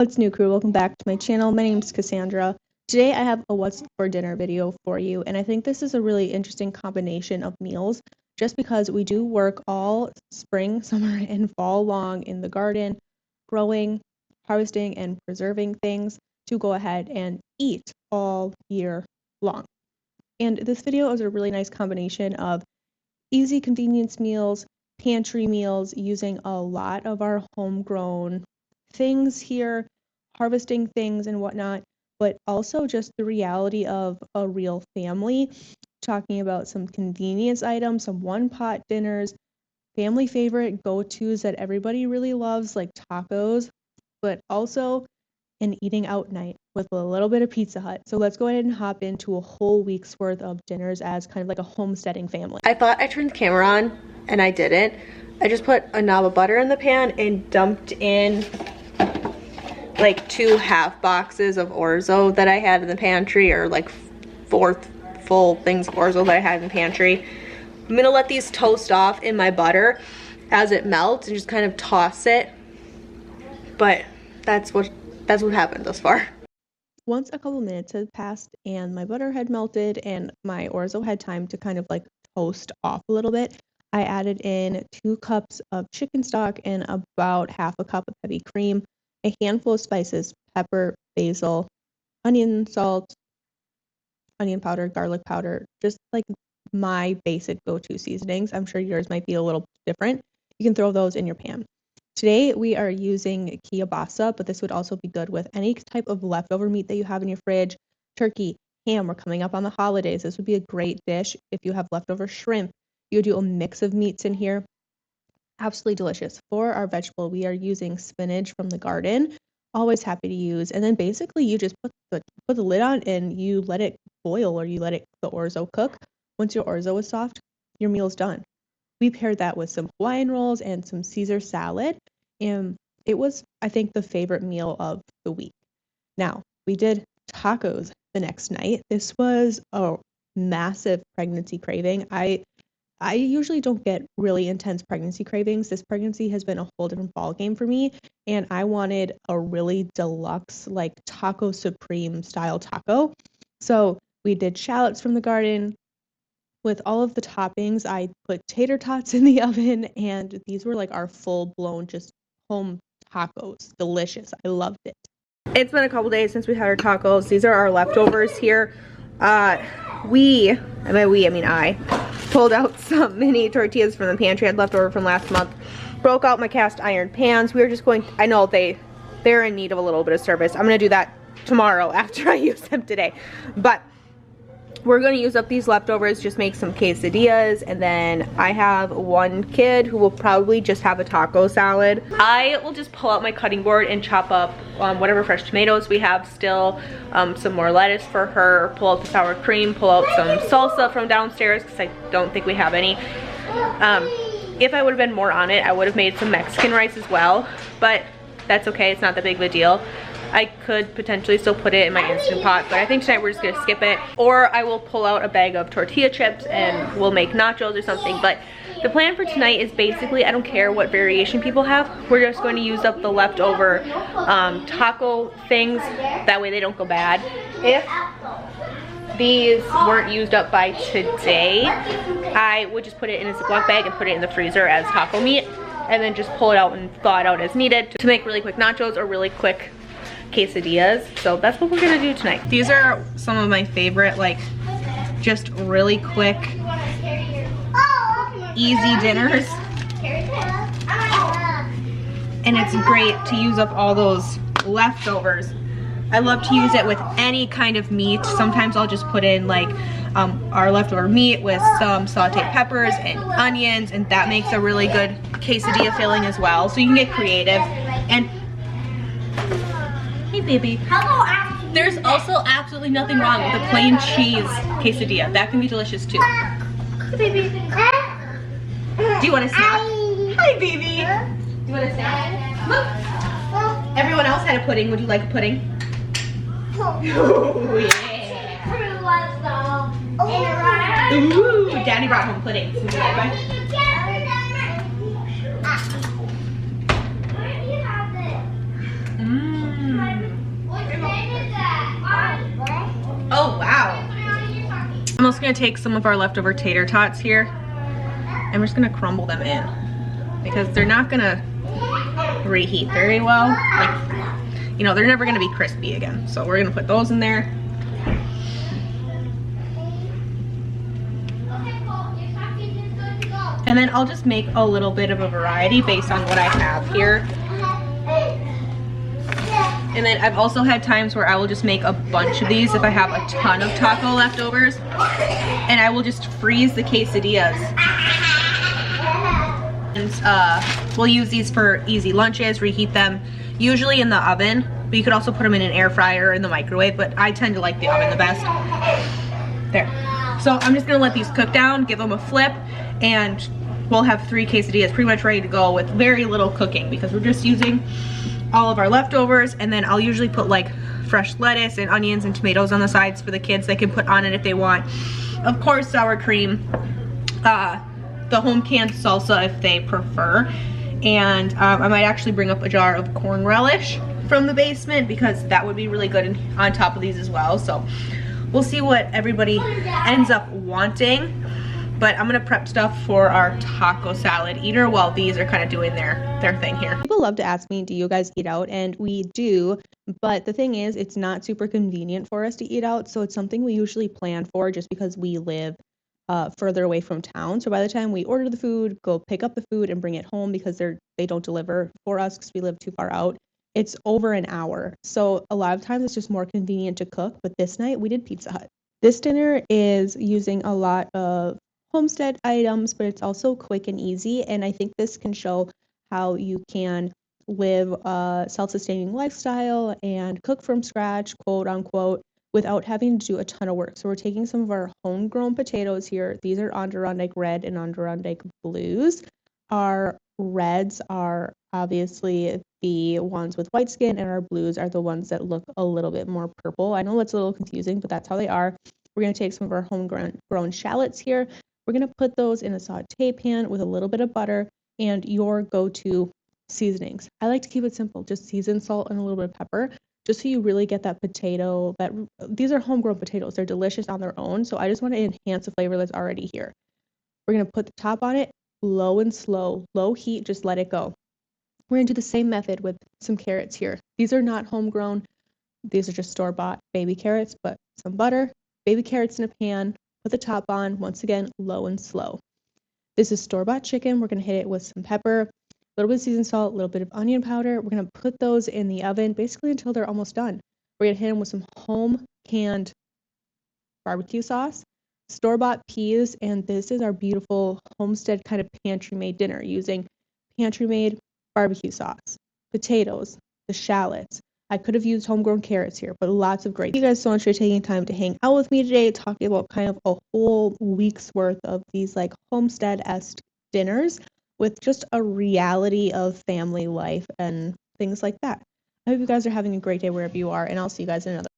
What's new, crew? Welcome back to my channel. My name is Cassandra. Today I have a what's for dinner video for you, and I think this is a really interesting combination of meals just because we do work all spring, summer, and fall long in the garden, growing, harvesting, and preserving things to go ahead and eat all year long. And this video is a really nice combination of easy convenience meals, pantry meals, using a lot of our homegrown things here, harvesting things and whatnot, but also just the reality of a real family, talking about some convenience items, some one-pot dinners, family favorite go-tos that everybody really loves, like tacos, but also an eating out night with a little bit of Pizza Hut. So let's go ahead and hop into a whole week's worth of dinners as kind of like a homesteading family. I thought I turned the camera on and I didn't. I just put a knob of butter in the pan and dumped in like 2 half boxes of orzo that I had in the pantry, or like 4 full things of orzo that I had in the pantry. I'm gonna let these toast off in my butter as it melts and just kind of toss it. But that's what happened thus far. Once a couple minutes had passed and my butter had melted and my orzo had time to kind of like toast off a little bit, I added in 2 cups of chicken stock and about half a cup of heavy cream, a handful of spices, pepper, basil, onion salt, onion powder, garlic powder, just like my basic go-to seasonings. I'm sure yours might be a little different. You can throw those in your pan. Today we are using kielbasa, but this would also be good with any type of leftover meat that you have in your fridge. Turkey, ham, we're coming up on the holidays. This would be a great dish if you have leftover shrimp. You would do a mix of meats in here. Absolutely delicious. For our vegetable, we are using spinach from the garden. Always happy to use. And then basically you just put the lid on and you let it boil, or you let the orzo cook. Once your orzo is soft, your meal's done. We paired that with some Hawaiian rolls and some Caesar salad, and it was, I think, the favorite meal of the week. Now, we did tacos the next night. This was a massive pregnancy craving. I usually don't get really intense pregnancy cravings. This pregnancy has been a whole different ballgame for me, and I wanted a really deluxe, like taco supreme style taco. So we did shallots from the garden. With all of the toppings, I put tater tots in the oven, and these were like our full-blown just home tacos. Delicious. I loved it. It's been a couple days since we had our tacos. These are our leftovers here. I pulled out some mini tortillas from the pantry I had left over from last month. Broke out my cast iron pans. We were just going, I know they're in need of a little bit of service. I'm gonna do that tomorrow after I use them today. But we're going to use up these leftovers, just make some quesadillas, and then I have one kid who will probably just have a taco salad. I will just pull out my cutting board and chop up whatever fresh tomatoes we have still, some more lettuce for her, pull out the sour cream, pull out some salsa from downstairs because I don't think we have any. If I would have been more on it, I would have made some Mexican rice as well, but that's okay, it's not that big of a deal. I could potentially still put it in my Instant Pot, but I think tonight we're just gonna skip it. Or I will pull out a bag of tortilla chips and we'll make nachos or something. But the plan for tonight is basically, I don't care what variation people have, we're just going to use up the leftover taco things. That way they don't go bad. If these weren't used up by today, I would just put it in a Ziploc bag and put it in the freezer as taco meat, and then just pull it out and thaw it out as needed to make really quick nachos or really quick quesadillas. So that's what we're gonna do tonight. These are some of my favorite, like, just really quick, easy dinners. And it's great to use up all those leftovers. I love to use it with any kind of meat. Sometimes I'll just put in like our leftover meat with some sauteed peppers and onions, and that makes a really good quesadilla filling as well. So you can get creative. And hey baby. Hello. There's also absolutely nothing wrong with a plain cheese quesadilla. That can be delicious too. Hey baby. Do you want a snack? Hi baby. Do you want a snack? Look. Everyone else had a pudding. Would you like a pudding? Oh yeah. Ooh, Daddy brought home pudding. Would you like one? just gonna take some of our leftover tater tots here, and we're just gonna crumble them in because they're not gonna reheat very well. Like, you know, they're never gonna be crispy again. So we're gonna put those in there. And then I'll just make a little bit of a variety based on what I have here. And then I've also had times where I will just make a bunch of these if I have a ton of taco leftovers. And I will just freeze the quesadillas. And we'll use these for easy lunches, reheat them, usually in the oven. But you could also put them in an air fryer or in the microwave, but I tend to like the oven the best. There. So I'm just gonna let these cook down, give them a flip, and we'll have 3 quesadillas pretty much ready to go with very little cooking because we're just using all of our leftovers. And then I'll usually put like fresh lettuce and onions and tomatoes on the sides for the kids. They can put on it if they want. Of course, sour cream, the home canned salsa if they prefer. And I might actually bring up a jar of corn relish from the basement because that would be really good on top of these as well. So we'll see what everybody ends up wanting. But I'm gonna prep stuff for our taco salad eater while these are kind of doing their thing here. People love to ask me, do you guys eat out? And we do, but the thing is, it's not super convenient for us to eat out. So it's something we usually plan for just because we live further away from town. So by the time we order the food, go pick up the food and bring it home because they don't deliver for us because we live too far out, it's over an hour. So a lot of times it's just more convenient to cook. But this night we did Pizza Hut. This dinner is using a lot of Homestead items, but it's also quick and easy. And I think this can show how you can live a self-sustaining lifestyle and cook from scratch, quote unquote, without having to do a ton of work. So we're taking some of our homegrown potatoes here. These are Adirondack Red and Adirondack Blues. Our reds are obviously the ones with white skin, and our blues are the ones that look a little bit more purple. I know that's a little confusing, but that's how they are. We're going to take some of our homegrown shallots here. We're going to put those in a saute pan with a little bit of butter and your go-to seasonings. I like to keep it simple, just seasoned salt and a little bit of pepper, just so you really get that potato. These are homegrown potatoes. They're delicious on their own, so I just want to enhance the flavor that's already here. We're going to put the top on it, low and slow, low heat, just let it go. We're going to do the same method with some carrots here. These are not homegrown. These are just store-bought baby carrots, but some butter, baby carrots in a pan, put the top on, once again, low and slow. This is store-bought chicken. We're going to hit it with some pepper, a little bit of seasoned salt, a little bit of onion powder. We're going to put those in the oven basically until they're almost done. We're going to hit them with some home canned barbecue sauce, store-bought peas, and this is our beautiful Homestead kind of pantry-made dinner using pantry-made barbecue sauce, potatoes, the shallots. I could have used homegrown carrots here, but lots of great. Thank you guys so much for taking time to hang out with me today, talking about kind of a whole week's worth of these like homestead-esque dinners with just a reality of family life and things like that. I hope you guys are having a great day wherever you are, and I'll see you guys in another